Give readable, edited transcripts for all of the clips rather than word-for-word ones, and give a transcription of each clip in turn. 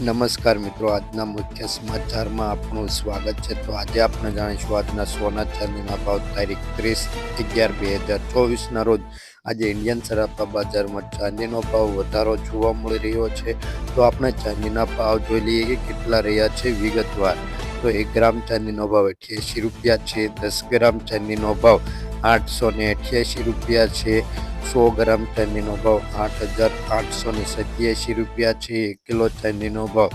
નમસ્કાર મિત્રો, આજના મુખ્ય સમાચારમાં આપનું સ્વાગત છે। તો આજે આપણે જાણીશું આજના સોના ચાંદીના ભાવ તારીખ 30/11/2024ના રોજ આજે ઇન્ડિયન સરાફા બજારમાં ચાંદીનો ભાવ વધારો જોવા મળી રહ્યો છે। તો આપણે ચાંદીના ભાવ જોઈ લઈએ કે કેટલા રહ્યા છે વિગતવાર। તો 1 ગ્રામ ચાંદીનો ભાવ 88 રૂપિયા છે। 10 ગ્રામ ચાંદીનો ભાવ 888 રૂપિયા છે। 100 ગ્રામ ચાંદીનો ભાવ 8,887 રૂપિયા છે। 1 કિલો ચાંદીનો ભાવ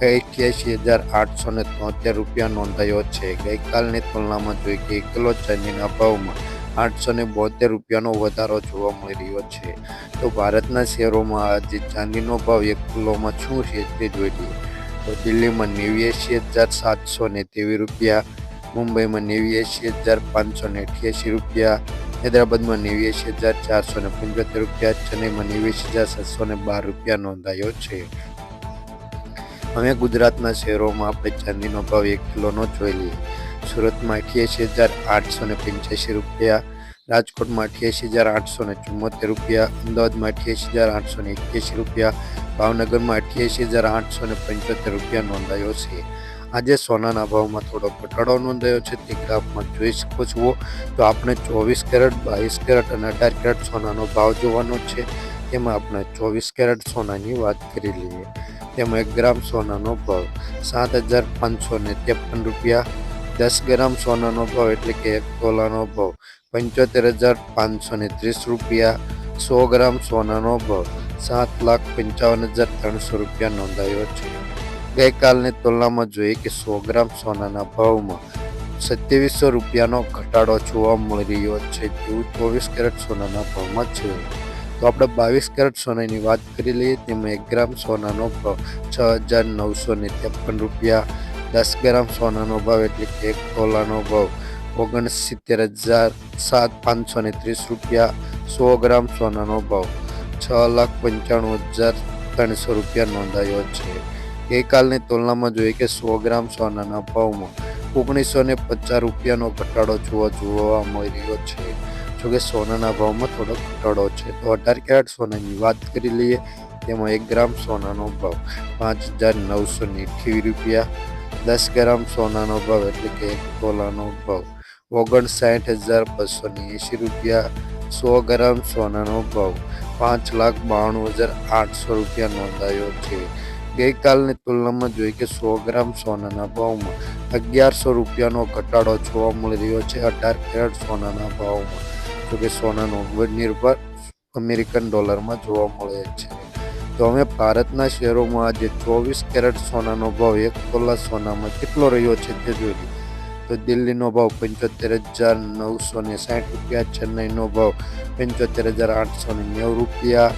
88,873 રૂપિયા નોંધાયો છે। ગઈકાલની તુલનામાં જોઈએ કે 1 કિલો ચાંદીના ભાવમાં 872 રૂપિયાનો વધારો જોવા મળી રહ્યો છે। તો ભારતના શહેરોમાં આજે ચાંદીનો ભાવ 1 કિલોમાં શું છે તે જોઈ લઈએ। તો દિલ્હીમાં 89,723 રૂપિયા, મુંબઈમાં 89,588 રૂપિયા, હૈદરાબાદમાં 89,475 રૂપિયા, ચેન્નઈમાં 89,712 રૂપિયા નોંધાયો છે। હવે ગુજરાતના શહેરોમાં આપણે ચાંદીનો ભાવ 1 કિલોનો જોઈ લઈએ। સુરતમાં 88,885 રૂપિયા, રાજકોટમાં 88,874 રૂપિયા, અમદાવાદમાં 88,881 રૂપિયા, ભાવનગરમાં 88,875 રૂપિયા નોંધાયો છે। આજે સોનાના ભાવમાં થોડો ઘટાડો નોંધાયો છે, તે ગ્રાફમાં જોઈ શકો છો। તો આપણે 24 કેરેટ, 22 કેરેટ અને 18 કેરેટ સોનાનો ભાવ જોવાનો છે। તેમાં આપણે 24 કેરેટ સોનાની વાત કરી લઈએ। તેમાં 1 ગ્રામ સોનાનો ભાવ 7,553 રૂપિયા, 10 ગ્રામ સોનાનો ભાવ એટલે કે 1 તોલાનો ભાવ 75,530 રૂપિયા, 100 ગ્રામ સોનાનો ભાવ 7,55,300 રૂપિયા નોંધાયો છે। ગઈકાલની તુલનામાં જોઈએ કે 100 ગ્રામ સોનાના ભાવમાં 2700 રૂપિયાનો ઘટાડો જોવા મળી રહ્યો છે, તેવું 24 કેરેટ સોનાના ભાવમાં છે। તો આપણે 22 કેરેટ સોનાની વાત કરી લઈએ। તેમાં 1 ગ્રામ સોનાનો ભાવ 6,953 રૂપિયા, 10 ગ્રામ સોનાનો ભાવ એટલે કે 1 તોલાનો ભાવ 69,530 રૂપિયા, 100 ગ્રામ સોનાનો ભાવ 6,95,300 રૂપિયા નોંધાયો છે। ગઈકાલની તુલનામાં જોઈએ કે 100 ગ્રામ સોનાના ભાવમાં 1950 રૂપિયાનો ઘટાડો જોવા મળી રહ્યો છે। જોકે સોનાના ભાવમાં થોડો ઘટાડો છે। તો 18 કેરેટ સોનાની વાત કરી લઈએ। તેમાં 1 ગ્રામ સોનાનો ભાવ 5,928 રૂપિયા, 10 ગ્રામ સોનાનો ભાવ એટલે કે 1 તોલાનો ભાવ 59,280 રૂપિયા, 100 ગ્રામ સોનાનો ભાવ 5,92,800 રૂપિયા નોંધાયો છે। ગઈકાલની તુલનામાં જોઈએ કે 100 ગ્રામ સોનાના ભાવમાં 1,100 રૂપિયાનો ઘટાડો જોવા મળી રહ્યો છે 18 કેરેટ સોનાના ભાવમાં। જોકે સોનાનું નિર્ભર અમેરિકન ડોલરમાં જોવા મળે છે। તો હવે ભારતના શહેરોમાં આજે 24 કેરેટ સોનાનો ભાવ 1 તોલા સોનામાં કેટલો રહ્યો છે તે જોઈ લઈએ। તો દિલ્હીનો ભાવ 75,960 રૂપિયા, ચેન્નઈનો ભાવ 75,890 રૂપિયા,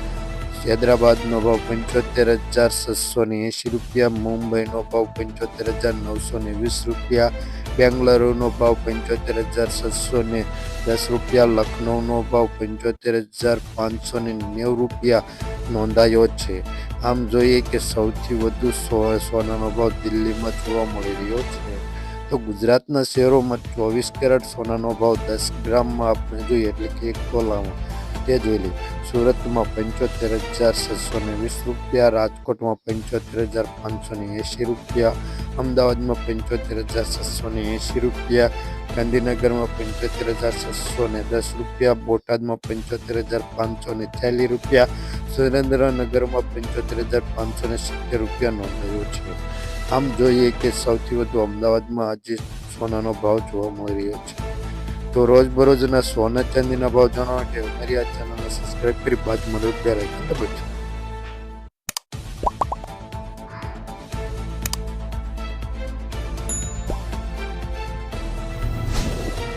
હૈદરાબાદનો ભાવ 75,780 રૂપિયા, મુંબઈનો ભાવ 75,920 રૂપિયા, બેંગલુરુનો ભાવ 75,710 રૂપિયા, લખનૌનો ભાવ 75,590 રૂપિયા નોંધાયો છે। આમ જોઈએ કે સૌથી વધુ સોનાનો ભાવ દિલ્હીમાં જોવા મળી રહ્યો છે। તો ગુજરાતના શહેરોમાં 24 કેરેટ સોનાનો ભાવ 10 ગ્રામમાં આપણે જોઈએ એટલે કે 1 તોલામાં તે જોઈ લઈએ। સુરતમાં 75,720 રૂપિયા, રાજકોટમાં 75,580 રૂપિયા, અમદાવાદમાં 75,780 રૂપિયા, ગાંધીનગરમાં 75,710 રૂપિયા, બોટાદમાં 75,540 રૂપિયા, સુરેન્દ્રનગરમાં 75,570 રૂપિયા નોંધાયો છે। આમ જોઈએ કે સૌથી વધુ અમદાવાદમાં આજે સોનાનો ભાવ જોવા મળી રહ્યો છે। તો રોજબરોજના સોના ચાંદીના ભાવ જાણવા માટે અમારી આ ચેનલને સબસ્ક્રાઈબ કરી બાજુમાં રૂપિયા રાખી દબાવજો।